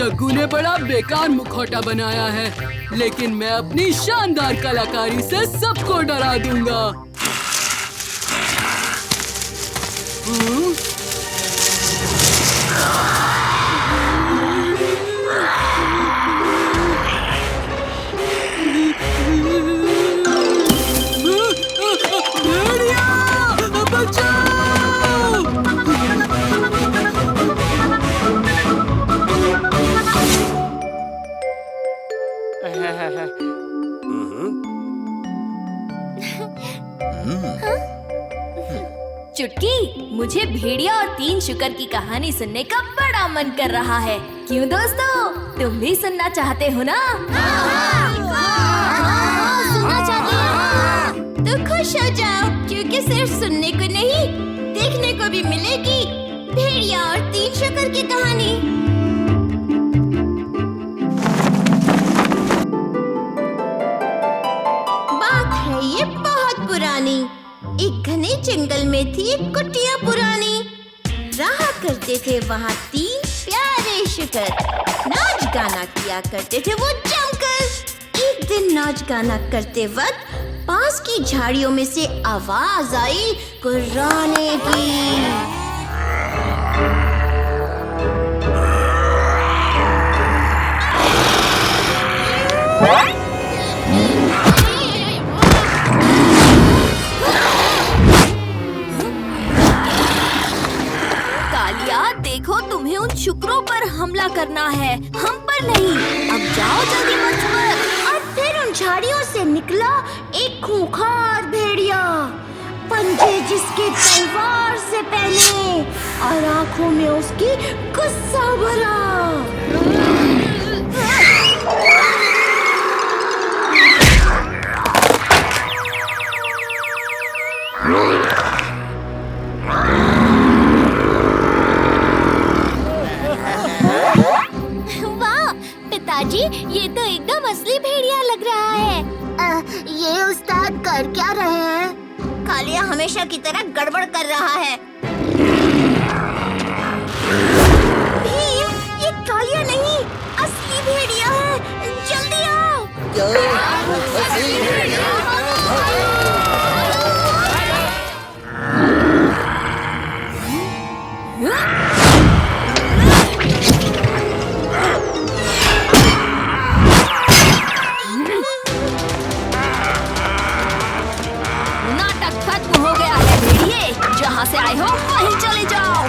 रघु ने बड़ा बेकार मुखौटा बनाया है, लेकिन मैं अपनी शानदार कलाकारी से सबको डरा दूंगा। चुटकी, मुझे भेड़िया और 3 शुकर की कहानी सुनने का बड़ा मन कर रहा है। क्यों दोस्तों, तुम भी सुनना चाहते हो ना? सुनना चाहते हो? तो खुश हो जाओ, क्योंकि सिर्फ सुनने को नहीं, देखने को भी मिलेगी भेड़िया और 3 शुकर की कहानी। बात है ये बहुत पुरानी। एक घने जंगल में थी एक कुटिया पुरानी। रहा करते थे वहाँ 3 प्यारे शुकर। नाच गाना किया करते थे वो जमकर। एक दिन नाच गाना करते वक्त पास की झाड़ियों में से आवाज आई कुर्राने की। देखो, तुम्हें उन शुक्रों पर हमला करना है, हम पर नहीं। अब जाओ जल्दी मंच पर। और फिर उन झाड़ियों से निकला एक खूंखार भेड़िया, पंजे जिसके तलवार से पहने और आंखों में उसकी गुस्सा भरा। पिताजी, ये तो एकदम असली भेड़िया लग रहा है। ये उस्ताद कर क्या रहे हैं? कालिया हमेशा की तरह गड़बड़ कर रहा है। भीम, ये कालिया नहीं, असली भेड़िया है। जल्दी आओ। असली भेड़िया। जहाँ से आए हो वहीं चले जाओ।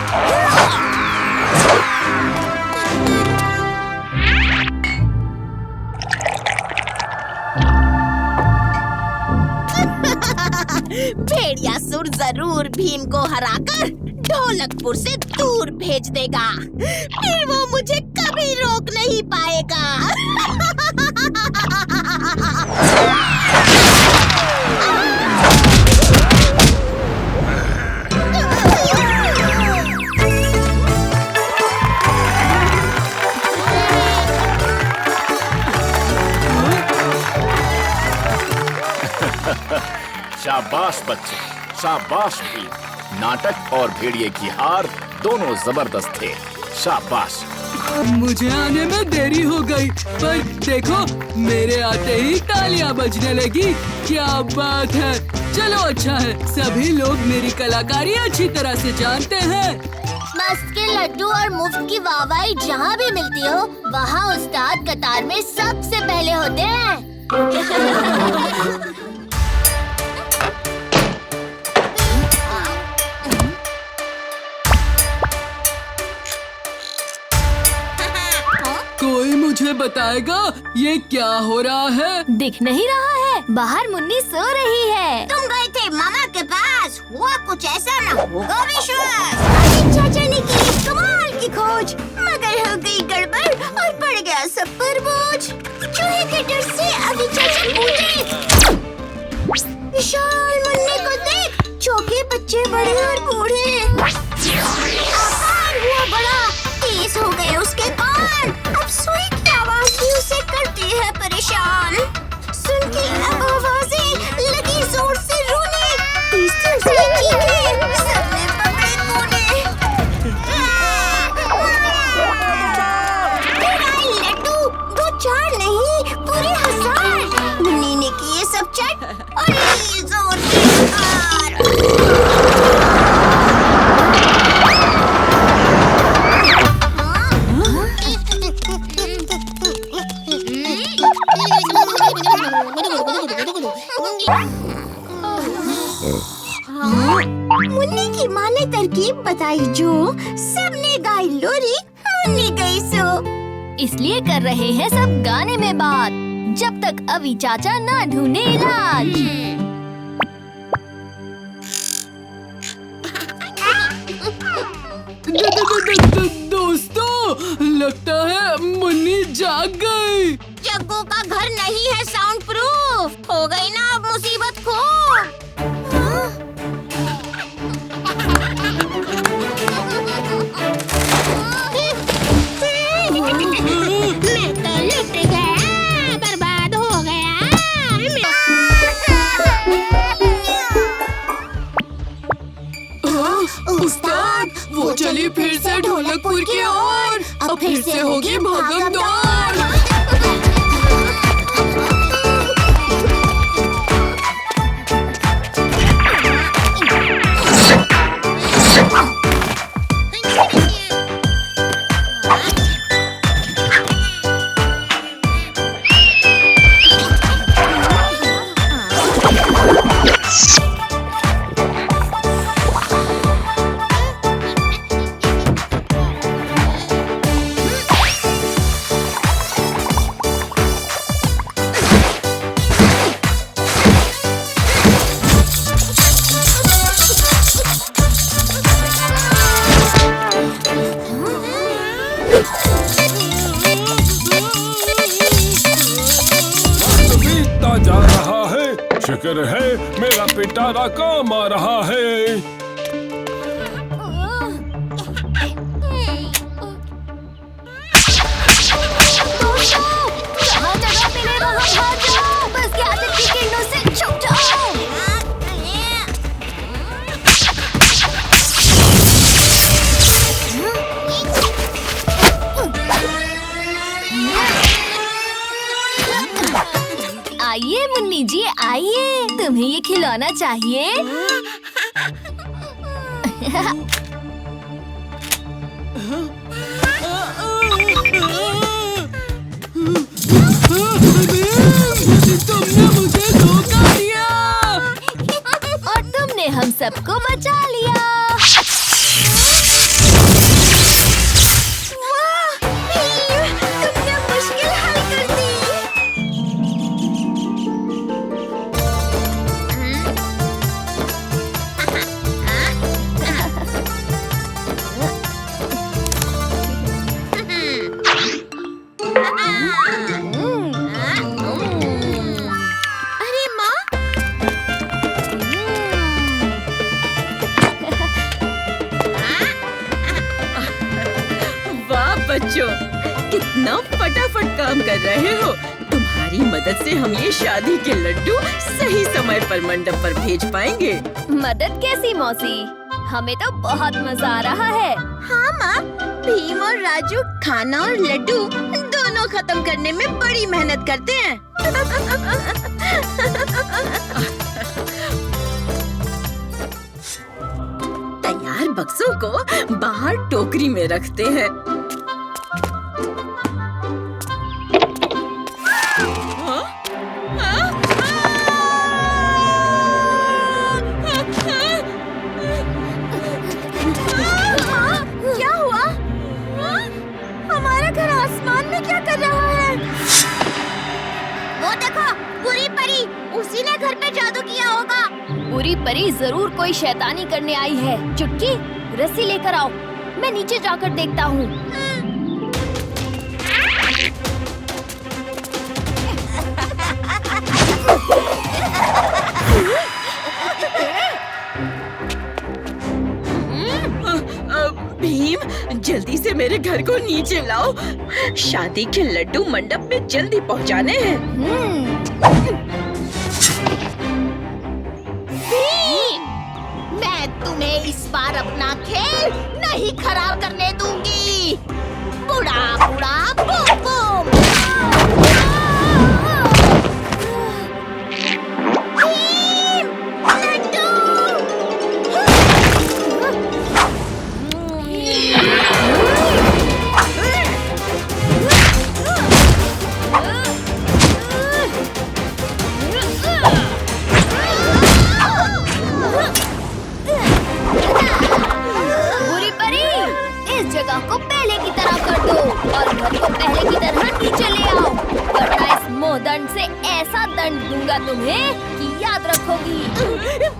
भेड़िया सुर जरूर भीम को हराकर ढोलकपुर से दूर भेज देगा, फिर वो मुझे कभी रोक नहीं पाएगा। शाबाश बच्चे, शाबाश भीम। नाटक और भेड़िए की हार दोनों जबरदस्त थे। शाबाश। मुझे आने में देरी हो गई, पर देखो मेरे आते ही तालियां बजने लगी। क्या बात है। चलो अच्छा है, सभी लोग मेरी कलाकारी अच्छी तरह से जानते हैं। मस्त के लड्डू और मुफ्त की वाहवाही जहाँ भी मिलती हो, वहाँ उस्ताद कतार में सबसे पहले होते हैं। कोई मुझे बताएगा ये क्या हो रहा है? दिख नहीं रहा है, बाहर मुन्नी सो रही है। तुम गए थे मामा के पास, हुआ कुछ ऐसा न होगा विश्वास। चाचा ने की कमाल की खोज, मगर हो गई गड़बड़ और पड़ गया सब पर बोझ। चूहे के डर से अभी चाचा कूदे। विशाल मुन्नी को देख, चौके बच्चे बड़े और बूढ़े। आकार हुआ बड़ा, तेज हो गए उसके कान। अब सुई की आवाज भी उसे करती है परेशान। सुन के अब आवाजें लगी जोर से रोने, तीसरी से चीखें, सबने पकड़े कोने। हट। अरे जोर से मुन्नी की माँ ने तरकीब बताई जो सबने गाई लोरी, मुन्नी गई सो। इसलिए कर रहे हैं सब गाने में बात, जब तक अभी चाचा ना ढूंढे इलाज। दोस्तों, लगता है मुन्नी जाग गई। जग्गू का घर नहीं है साउंड प्रूफ, हो गई ना अब मुसीबत खूब। मैं तो लुट गया, बर्बाद हो गया। उस्ताद, वो चली फिर से ढोलकपुर की ओर। अब फिर से होगी भागम दौड़। जा रहा है, शुक्र है मेरा पिटारा काम आ रहा है। बस की आदत की किरणों से छुप जाओ। आइए मुन्नी जी, आइए, तुम्हें ये खिलौना चाहिए? तुमने मुझे धोखा दिया और तुमने हम सबको बचा लिया। तुमने मुश्किल हल कर दी। अरे माँ, वाह बच्चों, कितना फटाफट काम कर रहे हो। तुम्हारी मदद से हम ये शादी के लड्डू सही समय पर मंडप पर भेज पाएंगे। मदद कैसी मौसी? हमें तो बहुत मजा आ रहा है। हाँ माँ, भीम और राजू खाना और लड्डू दोनों खत्म करने में बड़ी मेहनत करते हैं। तैयार बक्सों को बाहर टोकरी में रखते हैं। क्या हुआ? हमारा घर आसमान में क्या कर रहा है? वो देखो, पूरी परी, उसी ने घर पे जादू किया होगा। पूरी परी जरूर कोई शैतानी करने आई है। चुटकी, रस्सी लेकर आओ, मैं नीचे जाकर देखता हूँ। भीम, जल्दी से मेरे घर को नीचे लाओ। शादी के लड्डू मंडप में जल्दी पहुंचाने हैं। भीम, मैं तुम्हें इस बार अपना खेल नहीं खराब करने दूंगी। बुढ़ा बुढ़ा बूम बूम।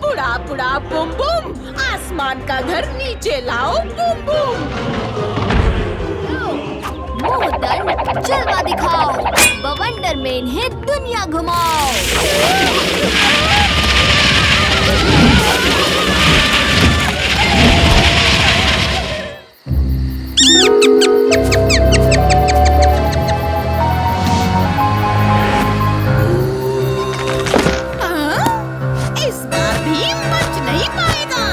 बुढ़ा बुढ़ा बुम बुम, आसमान का घर नीचे लाओ बुम बुम। मुंह दंड जलवा दिखाओ, बवंडर में इन्हें दुनिया घुमाओ। इस बार भी बच नहीं पाएगा।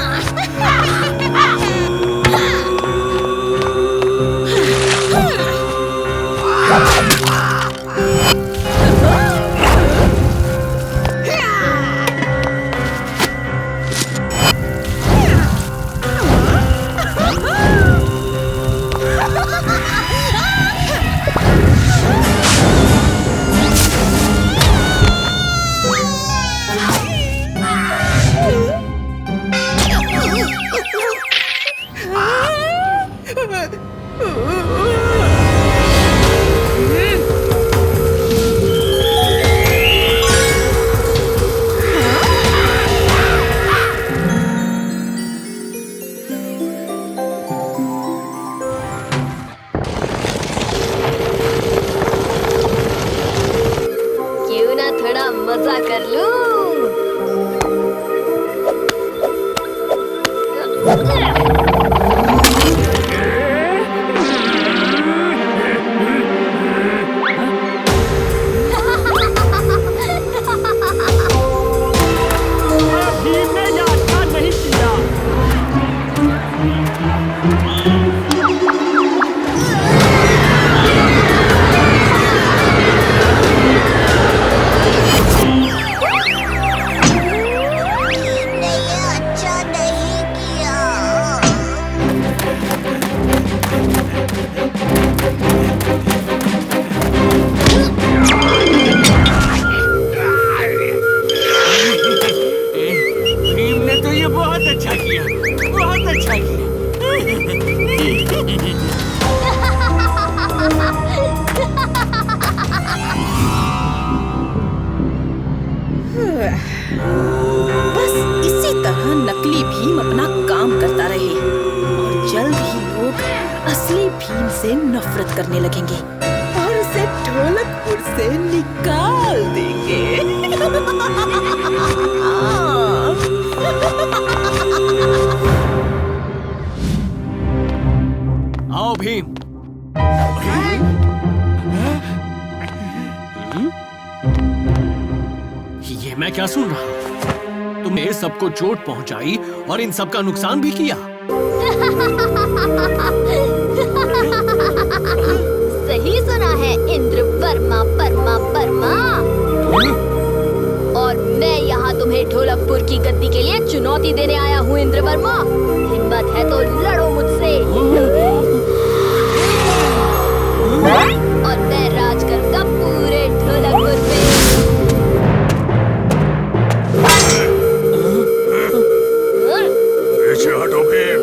क्यों ना थोड़ा मजा कर लूं? अच्छा नहीं किया। भीम ने तो ये बहुत अच्छा किया, बहुत अच्छा किया। बस इसी तरह नकली भीम अपना काम करता रहे और जल्द ही लोग असली भीम से नफरत करने लगेंगे और उसे ढोलकपुर से निकाल देंगे। आओ भीम। ये मैं क्या सुन रहा हूँ? तुमने सबको चोट पहुंचाई और इन सब का नुकसान भी किया। सही सुना है इंद्र वर्मा वर्मा वर्मा। और मैं यहाँ तुम्हें ढोलकपुर की गद्दी के लिए चुनौती देने आया हूँ इंद्र वर्मा। हिम्मत है तो लड़ो मुझसे और मैं राज करूंगा पूरे ढोलकपुर पे। पीछे हटो भीम।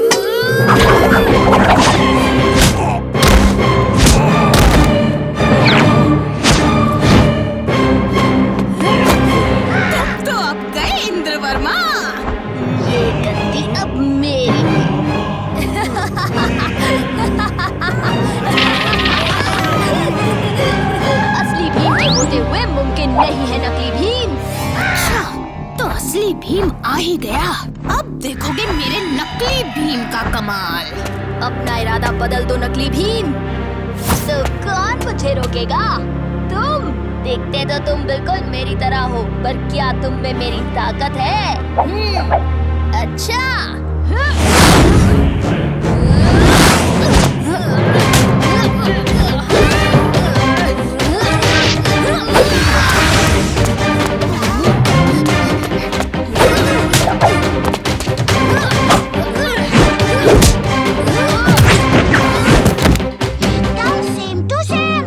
तो अब गए इंद्र वर्मा। ये गद्दी अब मेरी है। असली भीम के होते हुए मुमकिन नहीं है नकली भीम। अच्छा, तो असली भीम आ ही गया। अब देखोगे मेरे नकली भीम का कमाल। अपना इरादा बदल दो नकली भीम। तो कौन मुझे रोकेगा? तुम देखते तो तुम बिल्कुल मेरी तरह हो, पर क्या तुम में मेरी ताकत है? अच्छा। Same to same.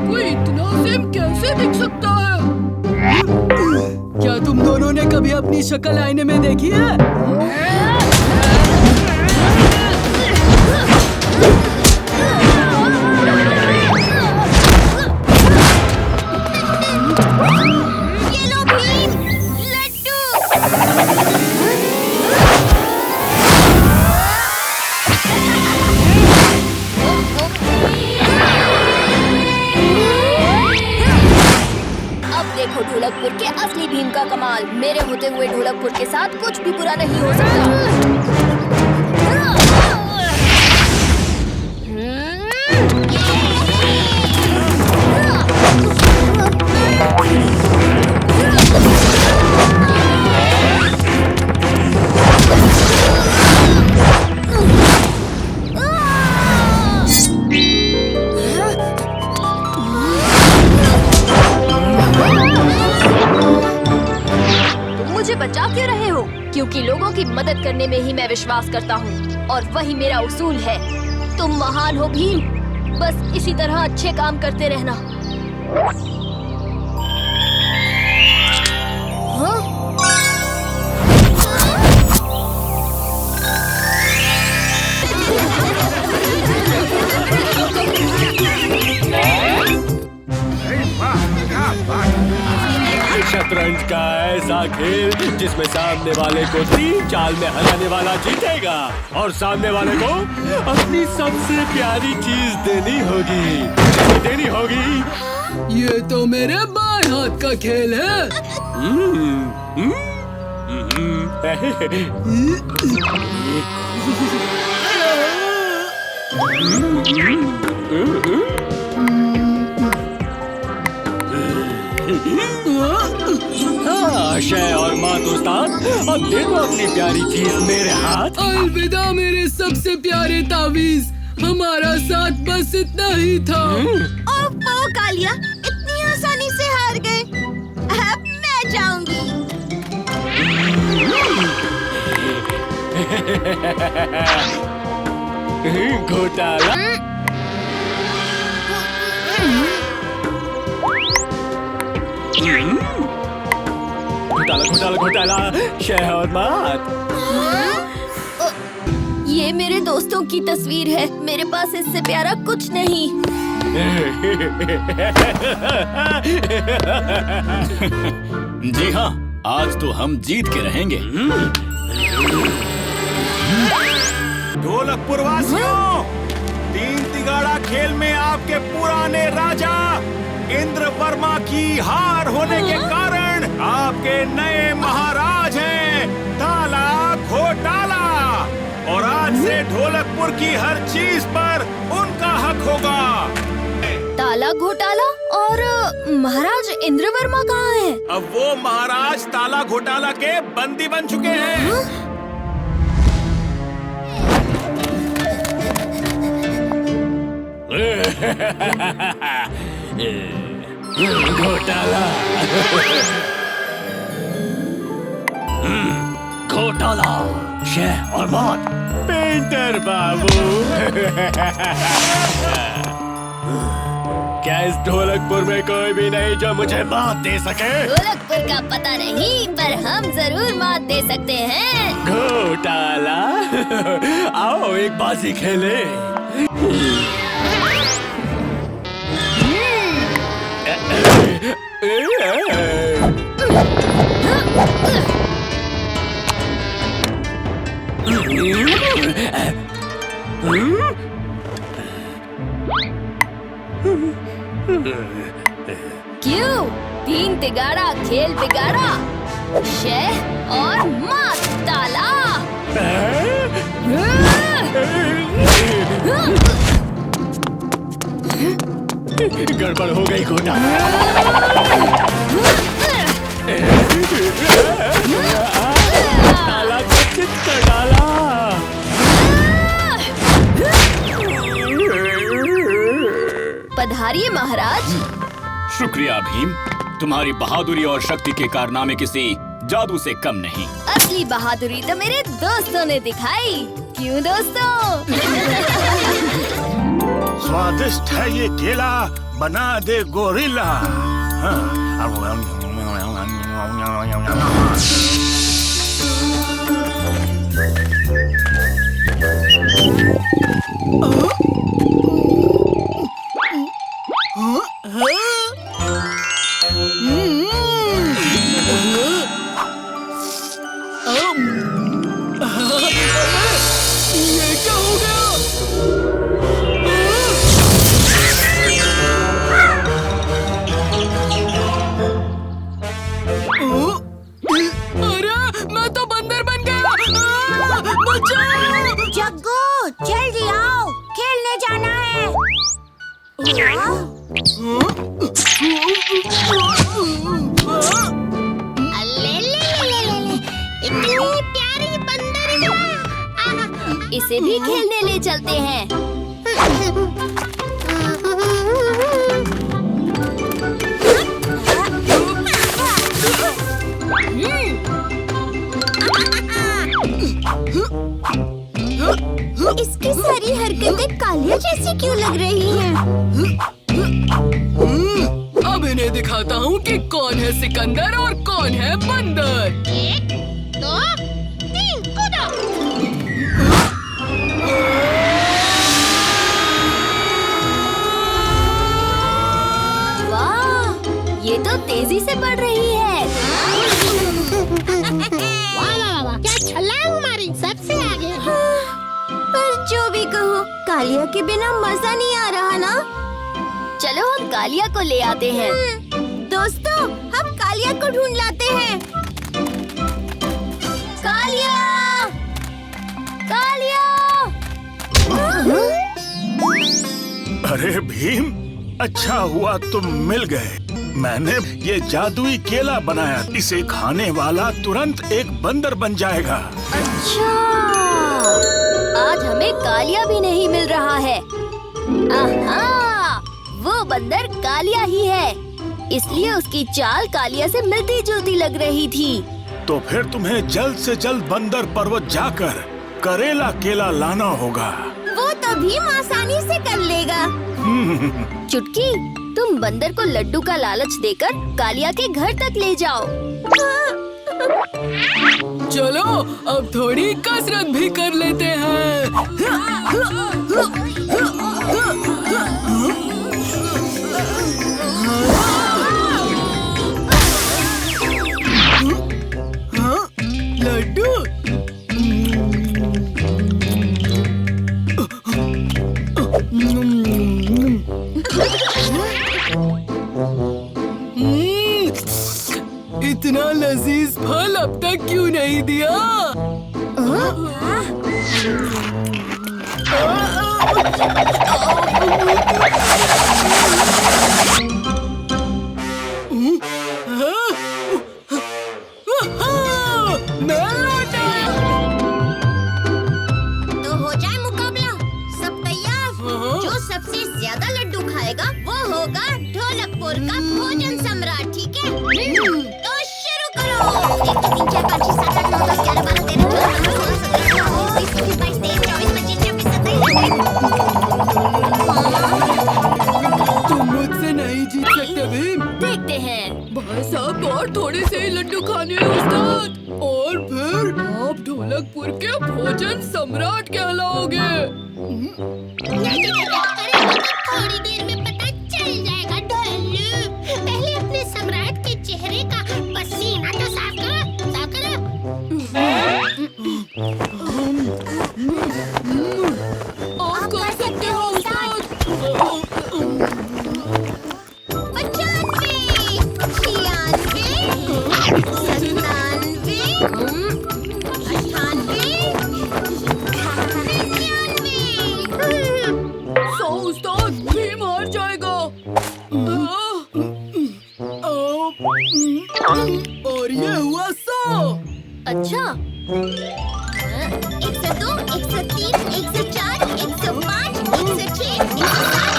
कोई इतना सेम कैसे दिख सकता है? क्या तुम दोनों ने कभी अपनी शक्ल आईने में देखी है? ये लो भीम, भीम का कमाल। मेरे होते हुए ढोलकपुर के साथ कुछ भी बुरा नहीं हो सकता। मुझे बचा क्यों रहे हो? क्योंकि लोगों की मदद करने में ही मैं विश्वास करता हूँ और वही मेरा उसूल है। तुम महान हो भीम, बस इसी तरह अच्छे काम करते रहना। हाँ? शतरंज का ऐसा खेल जिसमें सामने वाले को 3 चाल में हराने वाला जीतेगा और सामने वाले को अपनी सबसे प्यारी चीज देनी होगी। ये तो मेरे बाएं हाथ का खेल है। शय और मात उस्ताद, अब दे दो अपनी प्यारी चीज मेरे हाथ। अलविदा मेरे सबसे प्यारे तावीज, हमारा साथ बस इतना ही था। ओह कालिया, इतनी आसानी से हार गए। अब मैं जाऊंगी। घोटाला। घोटाला शह और मात। ये मेरे दोस्तों की तस्वीर है। मेरे पास इससे प्यारा कुछ नहीं। जी हाँ, आज तो हम जीत के रहेंगे। ढोलकपुर वासियों, 3 तिगाड़ा खेल में आपके पुराने राजा इंद्र वर्मा की हार होने के कारण आपके नए महाराज हैं ताला घोटाला, और आज से ढोलकपुर की हर चीज पर उनका हक होगा। ताला घोटाला और महाराज इंद्र वर्मा कहाँ है? अब वो महाराज ताला घोटाला के बंदी बन चुके हैं। घोटाला। घोटाला शह और मात। पेंटर बाबू। क्या इस ढोलकपुर में कोई भी नहीं जो मुझे मात दे सके? ढोलकपुर का पता नहीं, पर हम जरूर मात दे सकते हैं। घोटाला आओ एक बाजी खेले। क्यों? 3 तिगाड़ा खेल बिगाड़ा। शह और मात ताला। गड़बड़ हो गई घोटाला। ताला को चित कर डाला। पधारिए महाराज। शुक्रिया भीम, तुम्हारी बहादुरी और शक्ति के कारनामे किसी जादू से कम नहीं। असली बहादुरी तो मेरे दोस्तों ने दिखाई। क्यों दोस्तों? स्वादिष्ट है ये केला, बना दे गोरिल्ला। ये क्या हो गया? इतनी प्यारी बंदर। इसे भी खेलने ले चलते हैं। इसकी सारी हरकतें कालिया जैसी क्यों लग रही हैं? अब इन्हें दिखाता हूँ कि कौन है सिकंदर और कौन है बंदर। 1, 2, 3 कूदो। वाह, ये तो तेजी से बढ़ रही है। वाह, क्या छलांग मारी, सबसे आगे। पर जो भी कहो, कालिया के बिना मजा नहीं आ रहा ना। चलो हम कालिया को ले आते हैं। दोस्तों, हम कालिया को ढूंढ लाते हैं। कालिया! कालिया! अरे भीम, अच्छा हुआ तुम मिल गए। मैंने ये जादुई केला बनाया, इसे खाने वाला तुरंत एक बंदर बन जाएगा। अच्छा, आज हमें कालिया भी नहीं मिल रहा है। आहा, वो बंदर कालिया ही है, इसलिए उसकी चाल कालिया से मिलती जुलती लग रही थी। तो फिर तुम्हें जल्द से जल्द बंदर पर्वत जाकर करेला केला लाना होगा। वो तो भीम आसानी से कर लेगा। चुटकी, तुम बंदर को लड्डू का लालच देकर कालिया के घर तक ले जाओ। चलो अब थोड़ी कसरत भी कर लेते हैं। लड्डू इतना लजीज फल अब तक क्यों नहीं दिया? तो हो जाए मुकाबला, सब तैयार? जो सबसे ज्यादा लड्डू खाएगा वो होगा ढोलकपुर का भोजन सम्राट, ठीक है? तो शुरू करो। 1, 2, 3, 4, 5, 6, 7, 8, 9, 10, 11, 12, 13, 14, 15, 16, 17, 18, 19, 20, 21, 22, 23, 27। तुम मुझसे नहीं जीत सकते भीम। देखते हैं। भाई साहब और थोड़े से ही लड्डू खाने हैं उस्ताद, और फिर आप ढोलकपुर के भोजन सम्राट कहलाओगे। अरे थोड़ी देर में पता चल जाएगा ढोलू। पहले अपने सम्राट के चेहरे का पसीना तो साफ करो, साफ करो। आप कर सकते हो उस्ताद। 100 उस्ताद, भीम हार जाएगा। और ये हुआ 100। अच्छा, 102, 103, 104, 105, 106, 107,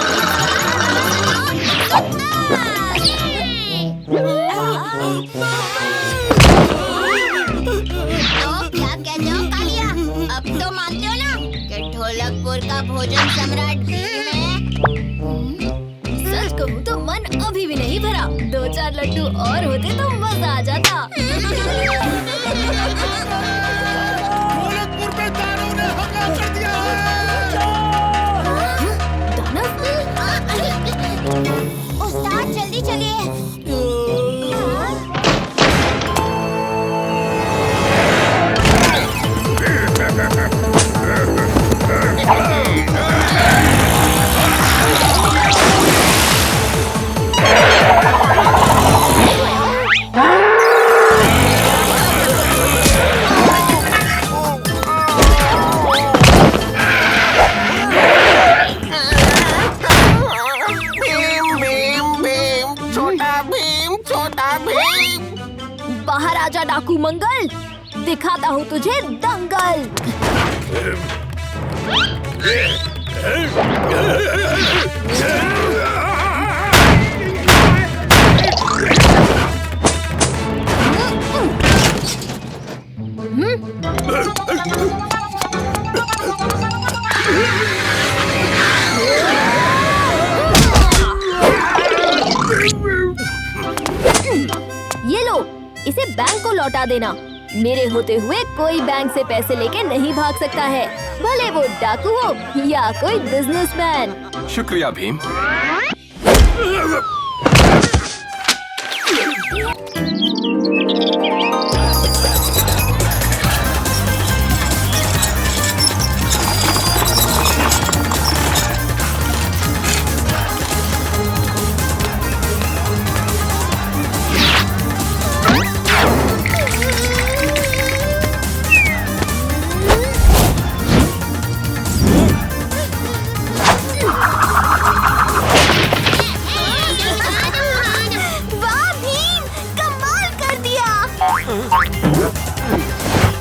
क्या कहते हो कालिया? अब तो मानते हो ना कि ढोलकपुर का भोजन सम्राट भीम है? सच कहूँ तो मन अभी भी नहीं भरा। 2-4 लड्डू और होते तो मजा आ जाता। ढोलकपुर पे दानव ने हमला कर दिया दानव? उस्ताद जल्दी चलिए। बाहर आजा डाकू मंगल, दिखाता हूँ तुझे दंगल। ये लो, इसे बैंक को लौटा देना। मेरे होते हुए कोई बैंक से पैसे लेके नहीं भाग सकता है, भले वो डाकू हो या कोई बिजनेसमैन। शुक्रिया भीम।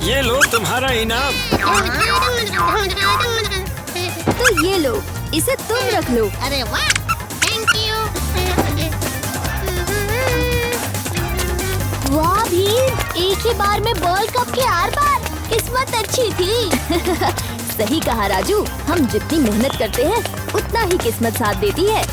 ये लो तुम्हारा इनाम। तो ये लो, इसे तुम रख लो। अरे वाह, थैंक यू। वाह भीम, एक ही बार में वर्ल्ड कप के आर पार, किस्मत अच्छी थी। सही कहा राजू, हम जितनी मेहनत करते हैं उतना ही किस्मत साथ देती है।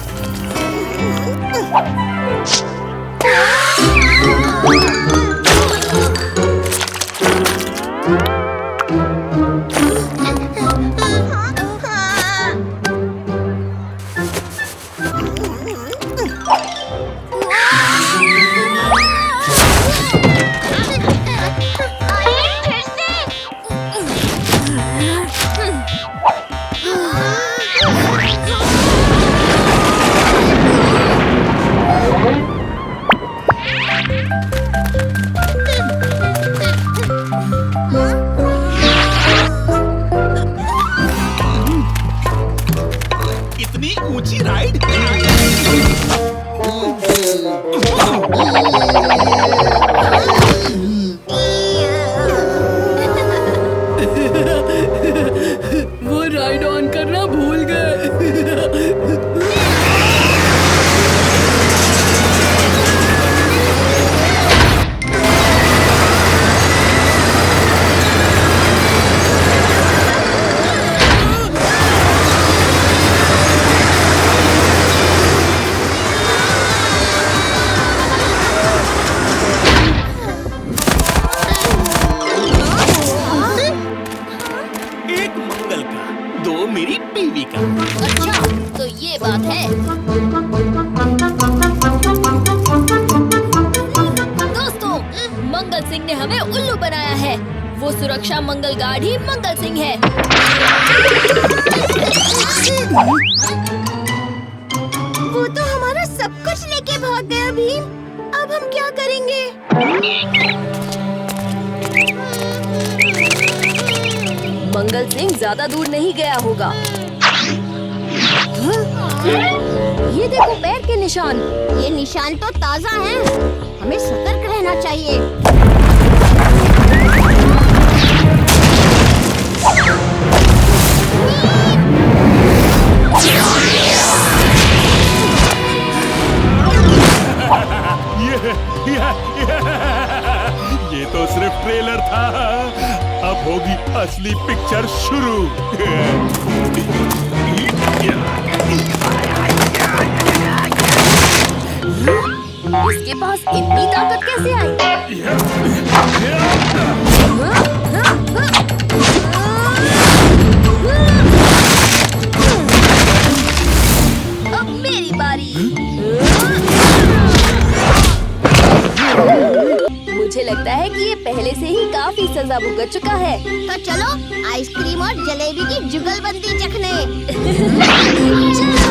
इतनी ऊंची राइड। वो राइड ऑन करना भूल गए। एक मंगल का, दो मेरी बीवी का। अच्छा, तो ये बात है। दोस्तों, मंगल सिंह ने हमें उल्लू बनाया है। वो सुरक्षा मंगल गार्ड ही मंगल सिंह है। वो तो हमारा सब कुछ लेके भाग गया भीम। अब हम क्या करेंगे? मंगल सिंह ज्यादा दूर नहीं गया होगा। ये देखो पैर के निशान। ये निशान तो ताजा हैं। हमें सतर्क रहना चाहिए। ये तो सिर्फ ट्रेलर था, अब होगी असली पिक्चर शुरू। इसके पास इतनी ताकत कैसे आई? अब मेरी बारी। मुझे लगता है कि ये पहले से ही काफी सजा भुगत चुका है। तो चलो आइसक्रीम और जलेबी की जुगलबंदी चखने। चलो।